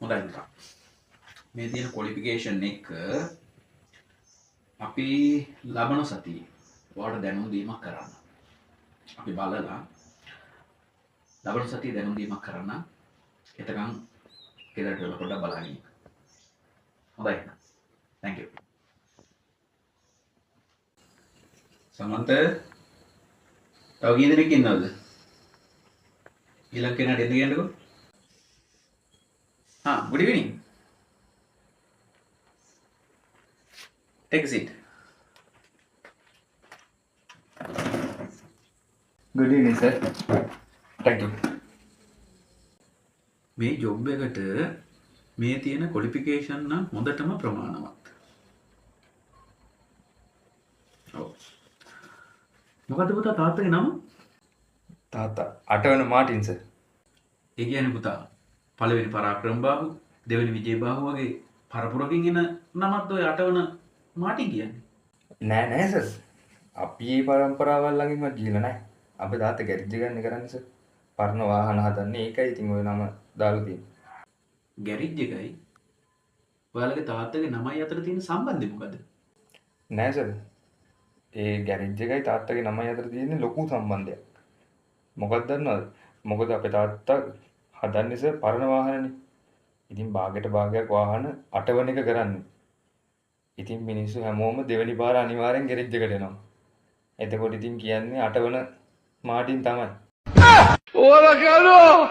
හොඳයි පුතා. මේ තියෙන ක්වොලිෆිකේෂන් එක අපි ලබන සතියේ ඔයාලට දැනුම් දීමක් කරන්න. අපි බලලා ලබන සතියේ දැනුම් දීමක් කරන්න. එතකන් ගෙදරට වෙලා පොඩ්ඩක් බලන්න. හොඳයි. Thank you. සමන්ත තව කී දෙනෙක් ඉන්නවද? ඊළඟ කෙනාට එන්න කියන්නකෝ. Good evening. Take a seat. Good evening, sir. Thank you. මේ ජොබ් එකට මේ තියෙන ක්වොලිෆිකේෂන් නම් හොඳටම ප්‍රමාණවත්. ඔව්. මොකද පුතා තාත්තගේ නම? තාත්තා අටවන මාටින් සර්. ඒ කියන්නේ පුතා පළවෙනි පරාක්‍රම බාහු, දෙවෙනි විජේ බාහු වගේ පරපුරකින් එන නමත් ඔය අටවන මාටින් කියන්නේ. නෑ සර්. අපි මේ පරම්පරාවල් ළඟින්වත් ගිහලා නෑ. අපේ තාත්තා ගැරේජ් එක ගන්න කරන්නේ සර්. පරණ වාහන හදන්නේ ඒකයි ඉතින් ඔය නම දාලා තියෙන්නේ. ගැරේජ් එකයි ඔයාලගේ තාත්තගේ නමයි අතර තියෙන සම්බන්ධය මොකද? නෑ සර්. ඒ ගැරේජ් එකයි තාත්තගේ නමයි අතර තියෙන ලොකු සම්බන්ධයක්. මොකක්ද දන්නවද? මොකද අපේ තාත්තා හදන්නේ සර් පරණ වාහනනේ. ඉතින් භාගයට භාගයක් වාහන අටවන එක කරන්නේ. ඉතින් මිනිස්සු හැමෝම දෙවෙනි පාර අනිවාර්යෙන් ගැරේජ් එකට එනවා. එතකොට ඉතින් කියන්නේ අටවන මාටින් තමයි. ¡Hola, Carlos!